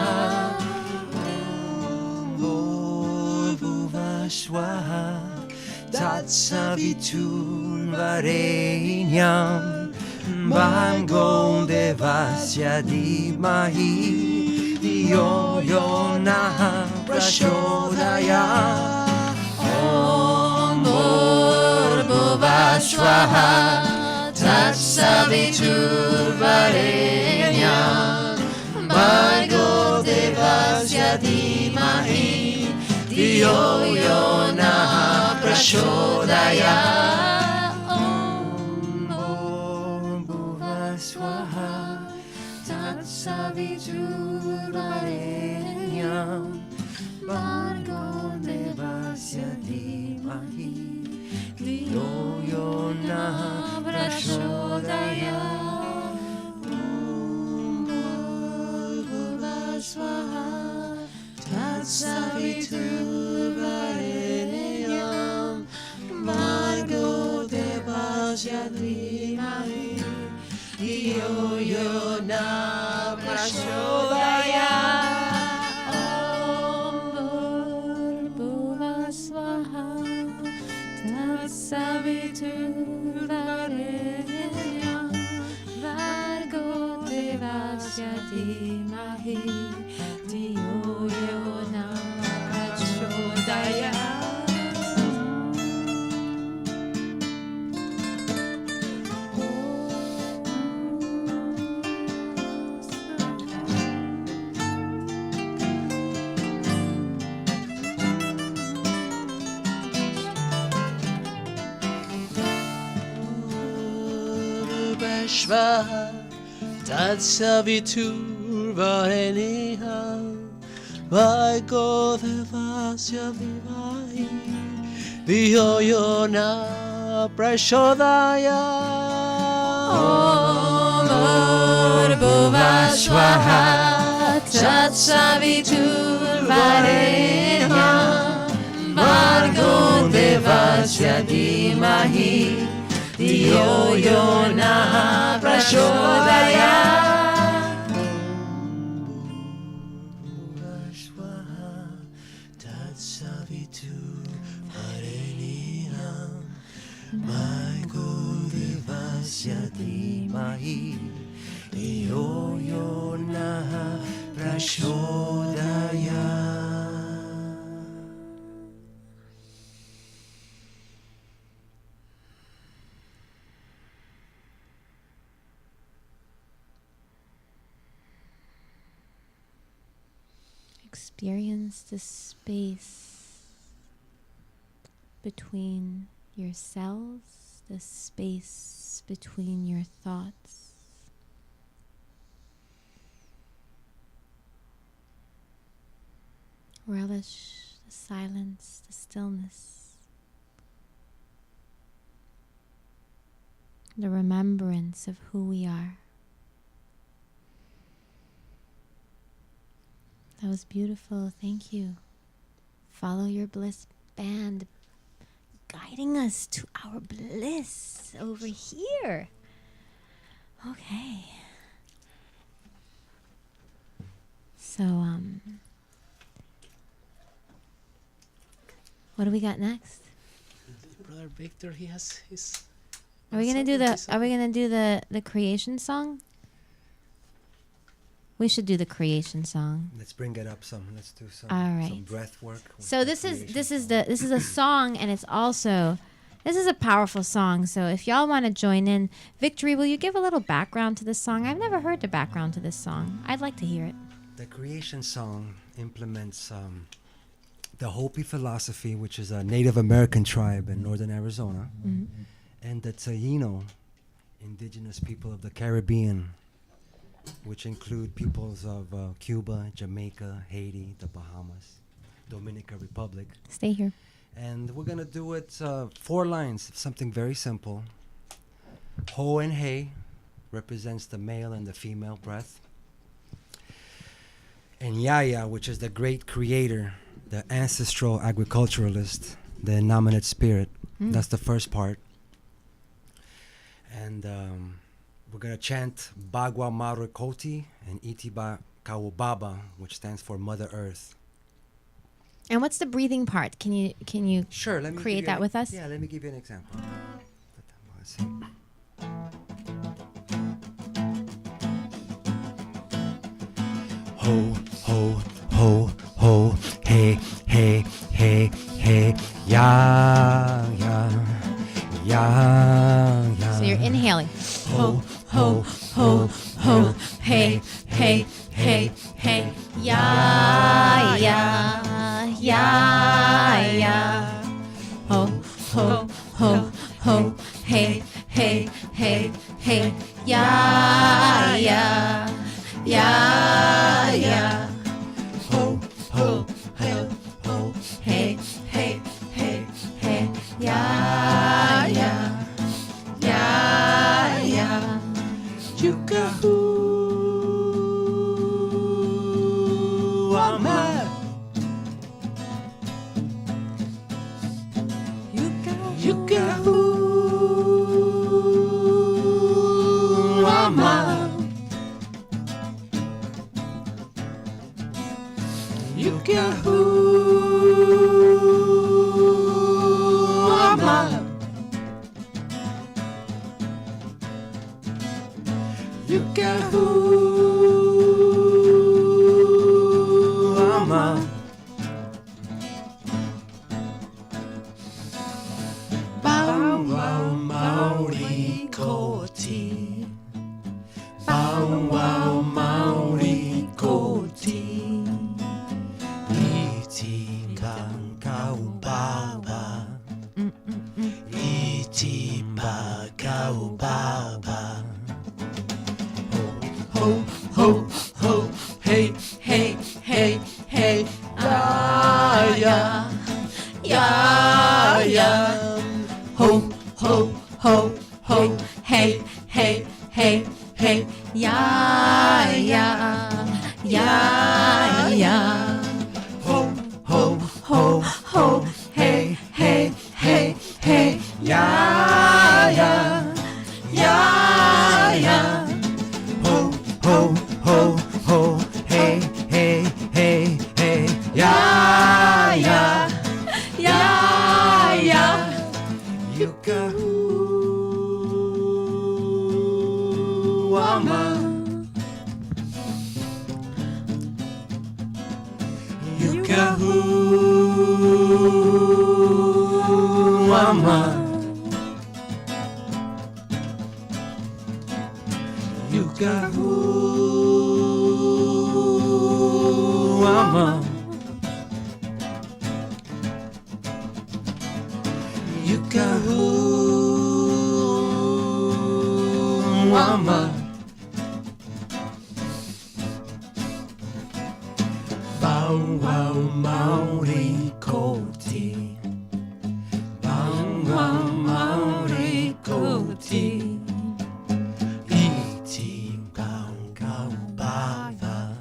Speaker 8: Bhuva swaha tatsavitur varenyam. Bhargo devasya dhimahi. Dio yo na prachodaya. Om Bhuva swaha tatsavitur varenyam. Bhargo devasya dhimahi. Dio yo na prachodaya. Om Bhuva swaha tatsavitur varenyam. Bhargo devasya dhimahi. Dio yo na prachodaya. Om Bhuva swaha tatsavitur varenyam. Bhargo devasya dhimahi. Dio yo na prachodaya.
Speaker 2: Savitur varenyam. Bhargo devasya dhimahi. Dio yo na prachodaya.
Speaker 7: Swaha tatsavitur varenyam. Bhargo devasya dhimahi. Dio yo na prachodaya.
Speaker 2: Om Bhuva swaha tatsavitur varenyam. Bhargo devasya dhimahi. Dio yo na prachodaya.
Speaker 8: Tatsavitur varenyam. Bhargo devasya dhimahi. Dio yo na prachodaya.
Speaker 2: Experience the space between your cells, the space between your thoughts. Relish the silence, the stillness, the remembrance of who we are. That was beautiful. Thank you. Follow Your Bliss band guiding us to our bliss over here. Okay. So, what do we got next?
Speaker 7: Brother Victor, he has his.
Speaker 2: Are we gonna do the creation song? We should do the creation song.
Speaker 8: Let's bring it up some. Let's do some.
Speaker 2: All right.
Speaker 8: Some breath work.
Speaker 2: So this is a song, and it's also this is a powerful song. So if y'all want to join in, Victory, will you give a little background to this song? I've never heard the background to this song. I'd like to hear it.
Speaker 8: The creation song implements the Hopi philosophy, which is a Native American tribe in northern Arizona, and the Taino, indigenous people of the Caribbean, which include peoples of Cuba, Jamaica, Haiti, the Bahamas, Dominican Republic.
Speaker 2: Stay here.
Speaker 8: And we're going to do it 4 lines, something very simple. Ho and He represents the male and the female breath. And Yaya, which is the great creator, the ancestral agriculturalist, the innominate spirit. That's the first part. And we're going to chant Bagua Maru Koti and Itiba Kawababa, which stands for Mother Earth.
Speaker 2: And what's the breathing part? Can you
Speaker 8: Sure, let me
Speaker 2: create
Speaker 8: give you
Speaker 2: that with us?
Speaker 8: Yeah, let me give you an example. Let's see. Ho, ho, ho, ho, hey, hey, hey, hey, ya, ya, ya, ya.
Speaker 2: So you're inhaling. Ho, ho, ho, ho, hey, hey, hey, hey, ya, ya, ya, ya. Ho, ho, ho, ho, hey, hey, hey, hey, ya, ya, ya, ya. Ho, ho, ho, ho, hey, hey, hey, hey, ya, ya, ya, ya.
Speaker 3: Ama. Ama. Ama. Ama. Bow wow Maori Koti. Bow wow Maori Koti. Iti kang kau baba. Iti ba kau baba. Ho ho ho hey hey hey hey ya ya ya.
Speaker 2: Ho, ho, ho, ho, hey, hey, hey, hey, ya, ya, ya, ya.
Speaker 3: Ho ho ho ho hey hey hey hey ya ya ya ya. Ho ho ho ho hey hey hey hey ya ya ya ya. Ama. Ama. Ama. Ama. Bow wow Maori Koti. Bow wow Maori Koti. Iti bow kau bava.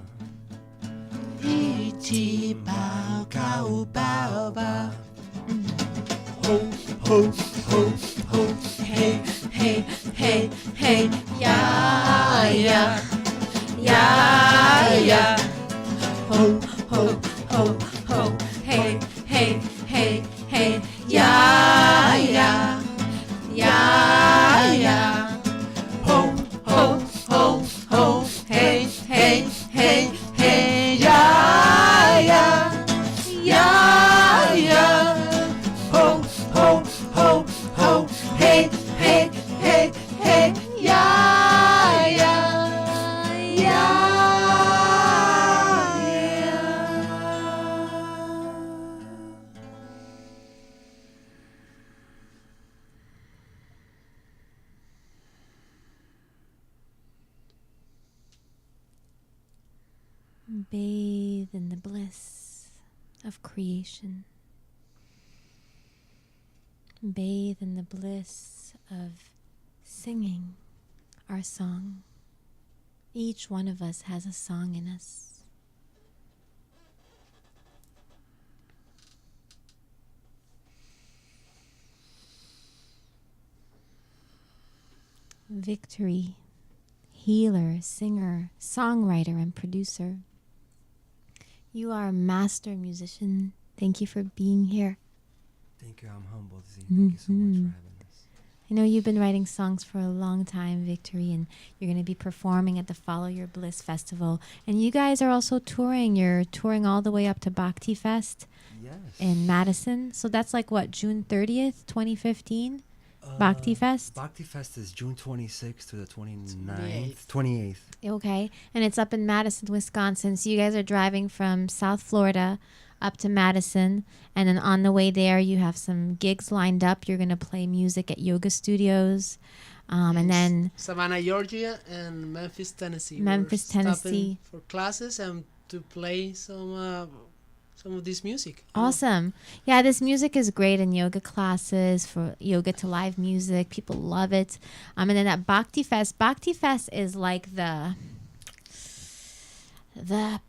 Speaker 3: Iti bow kau bava. Ho ho ho ho hey hey hey hey ya ya ya ya. Ho ho ho ho hey hey hey hey ya ya ya ya. Ho ho ho ho hey hey hey hey ya ya ya ya. Ho ho ho ho hey hey hey hey ya ya ya.
Speaker 2: Bathe in the bliss of creation. Bathe in the bliss of singing our song. Each one of us has a song in us. Victory healer, singer, songwriter, and producer. You are a master musician. Thank you for being here.
Speaker 8: Thank you. I'm humbled. Thank you so much for having us.
Speaker 2: I know you've been writing songs for a long time, Victory, and you're going to be performing at the Follow Your Bliss Festival. And you guys are also touring. You're touring all the way up to Bhakti Fest in Madison. So that's like what, June 30th, 2015? Bhakti Fest?
Speaker 8: Bhakti Fest is June 26th to the 29th, 28th.
Speaker 2: Okay. And it's up in Madison, Wisconsin. So you guys are driving from South Florida up to Madison. And then on the way there, you have some gigs lined up. You're going to play music at yoga studios. And then
Speaker 7: Savannah, Georgia, and Memphis, Tennessee.
Speaker 2: Memphis,
Speaker 7: We're
Speaker 2: Tennessee.
Speaker 7: stopping for classes and to play some of this music.
Speaker 2: Awesome. Yeah, this music is great in yoga classes, for yoga to live music. People love it. And then at Bhakti Fest is like the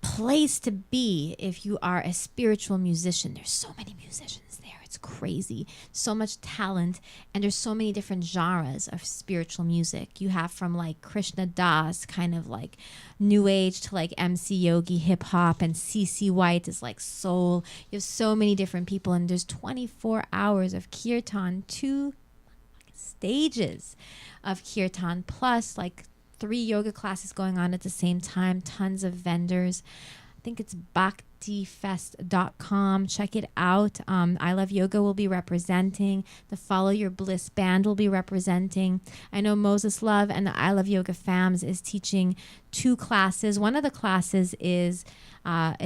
Speaker 2: place to be if you are a spiritual musician. There's so many musicians there. It's crazy. So much talent. And there's so many different genres of spiritual music. You have from like Krishna Das, kind of like new age, to like MC Yogi hip hop, and CC White is like soul. You have so many different people, and there's 24 hours of kirtan, 2 stages of kirtan, plus like 3 yoga classes going on at the same time, tons of vendors. I think it's bhaktifest.com. Check it out. I Love Yoga will be representing. The Follow Your Bliss band will be representing. I know Moses Love and the I Love Yoga fams is teaching 2 classes. One of the classes is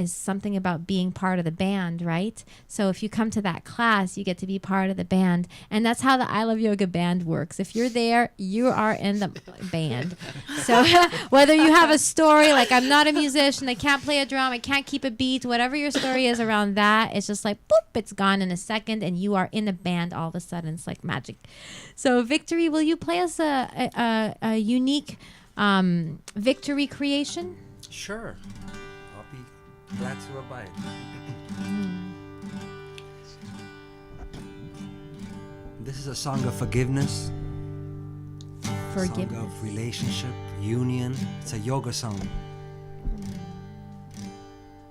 Speaker 2: something about being part of the band, right? So if you come to that class, you get to be part of the band. And that's how the I Love Yoga band works. If you're there, you are in the band. So whether you have a story, like I'm not a musician, I can't play a drum, I can't keep a beat, whatever your story is around that, it's just like, boop, it's gone in a second, and you are in a band all of a sudden. It's like magic. So Victory, will you play us a unique Victory creation?
Speaker 8: Sure. I'll be glad to abide. This is a song of forgiveness.
Speaker 2: Forgiveness.
Speaker 8: Song of relationship, union. It's a yoga song.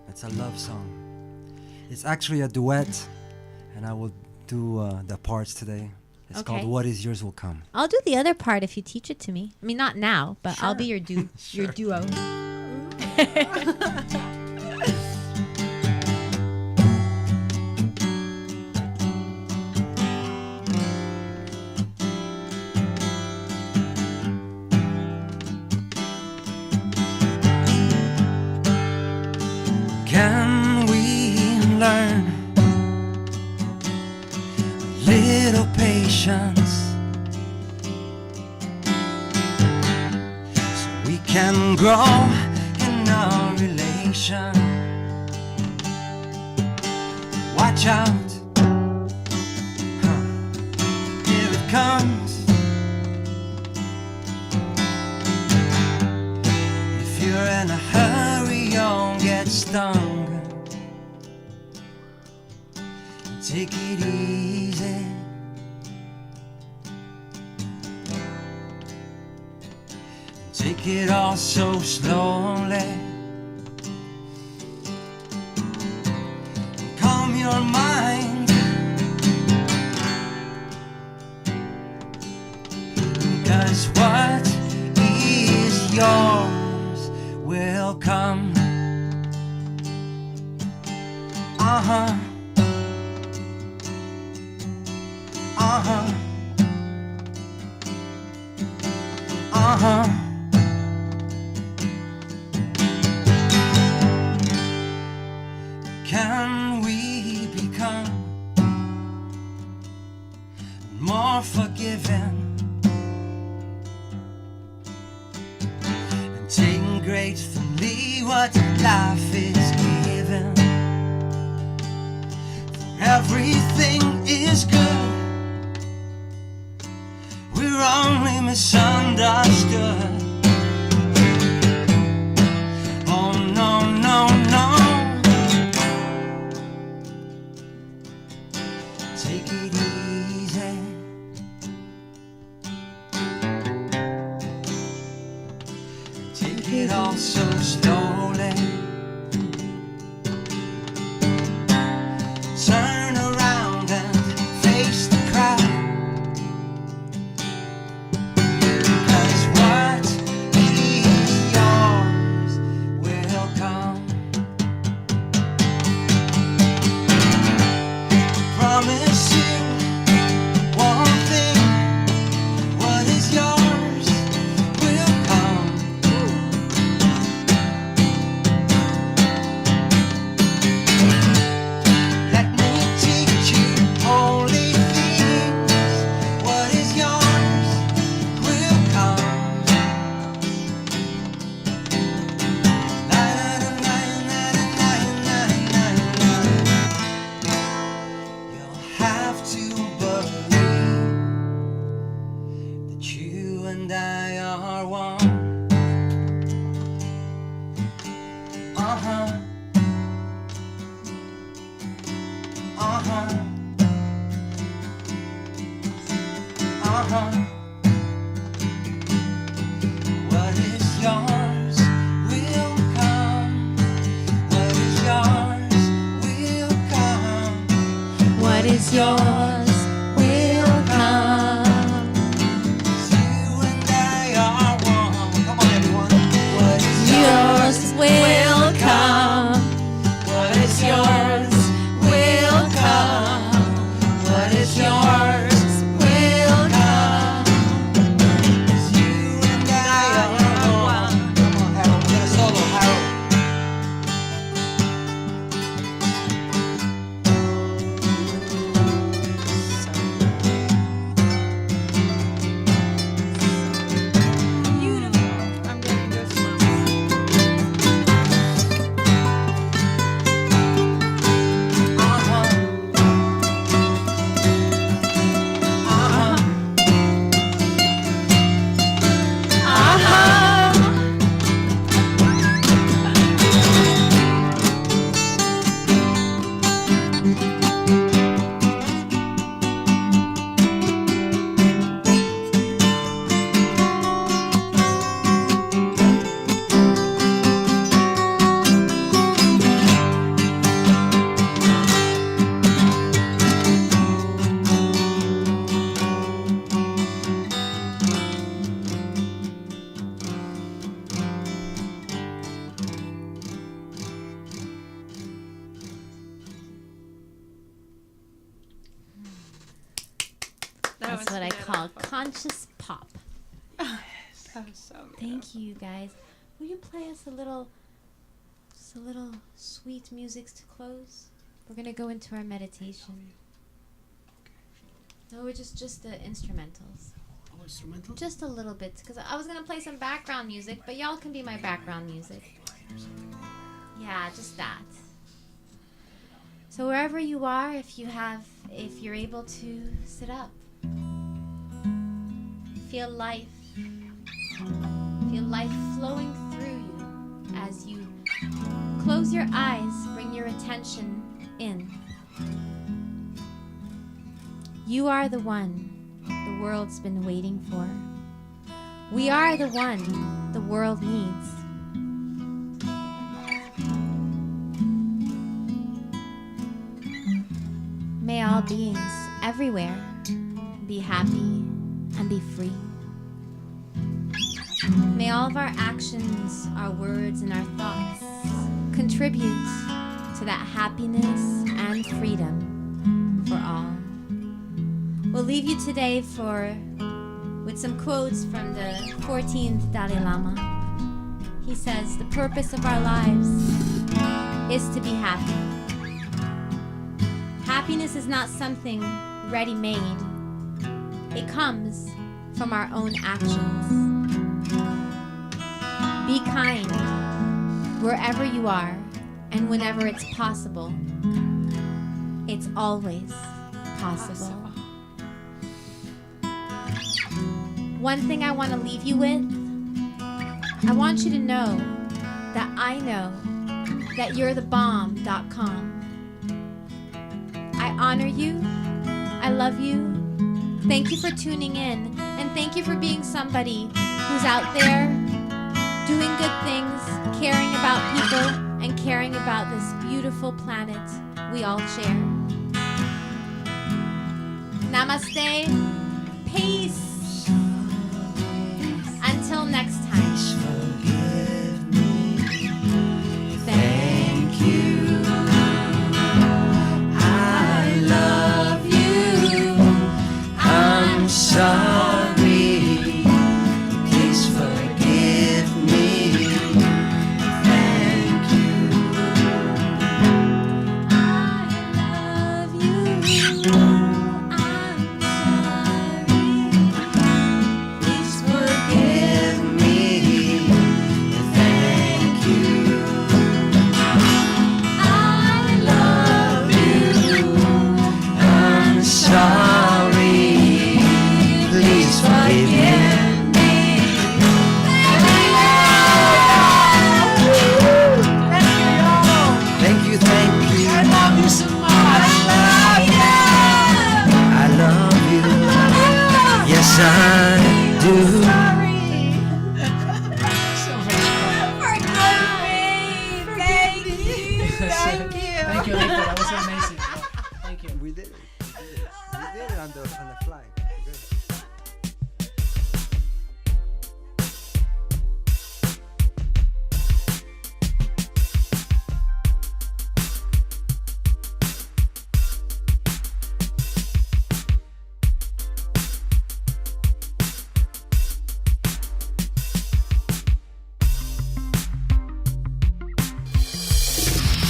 Speaker 8: It's a love song. It's actually a duet, and I will do the parts today. It's called What Is Yours Will Come.
Speaker 2: I'll do the other part if you teach it to me. I mean, not now, but I'll be your your duo.
Speaker 8: Can we learn a little patience so we can grow in our relation? Watch out, here it comes. If you're in a hurry, you'll get stung. Take it easy. Take it all so slowly. Calm your mind. Because what is yours will come. Uh-huh. Uh-huh. Uh-huh. Can we become more forgiving and taking gratefully what life is giving? For everything is good. We're only misunderstood. Oh no, no, no. Take it easy. all so slowly. Turn around and face the crowd. 'Cause what is yours will come. Promise you one thing. What is yours will come. Let me teach you holy things. What is yours will come. Na na na na na na na na. You'll have to believe that you and I are one. Uh-huh. Uh-huh. Uh-huh. What is yours will come. What is yours will come.
Speaker 2: What is yours will come.
Speaker 8: You and I are one. Come on, everyone. What is
Speaker 2: Yours will come.
Speaker 8: What is yours will come. What is yours will come. You and I are one. Come on, Harold. Get a solo, Harold.
Speaker 3: Beautiful. I'm getting goosebumps.
Speaker 8: Uh-huh. Uh-huh.
Speaker 3: That
Speaker 2: That's what I call
Speaker 3: beautiful.
Speaker 2: conscious pop.
Speaker 3: That was so beautiful.
Speaker 2: Thank you, guys. Will you play us a little sweet music to close? We're gonna go into our meditation. No, we're just the instrumentals.
Speaker 7: Oh, instrumental?
Speaker 2: Just a little bit, because I was gonna play some background music, but y'all can be my background music. Yeah, just that. So wherever you are, if you're able to sit up, feel life flowing through you as you close your eyes, bring your attention in. You are the one the world's been waiting for. We are the one the world needs. May all beings everywhere be happy and be free. May all of our actions, our words, and our thoughts contribute to that happiness and freedom for all. We'll leave you today with some quotes from the 14th Dalai Lama. He says, "The purpose of our lives is to be happy. Happiness is not something ready-made. It comes from our own actions. Be kind wherever you are and whenever it's possible. It's always possible." One thing I want to leave you with, I want you to know that I know that you're the bomb.com. I honor you. I love you. Thank you for tuning in, and thank you for being somebody who's out there doing good things, caring about people, and caring about this beautiful planet we all share. Namaste. Peace. Until next time.
Speaker 3: Thank you. I love you. I'm sorry. Please forgive me. Thank you.
Speaker 2: I love you. I'm sorry.
Speaker 3: Please forgive me. Thank you. I love you. I'm sorry. Please forgive me. Thank you, thank you. I love you so much. I love you. Yes, I do.
Speaker 7: Thank you, Victor. That was amazing. Thank you.
Speaker 8: We did it. We did it on the fly. Good.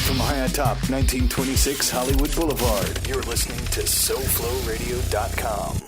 Speaker 1: From high atop 1926 Hollywood Boulevard, you're listening to SoFloRadio.com.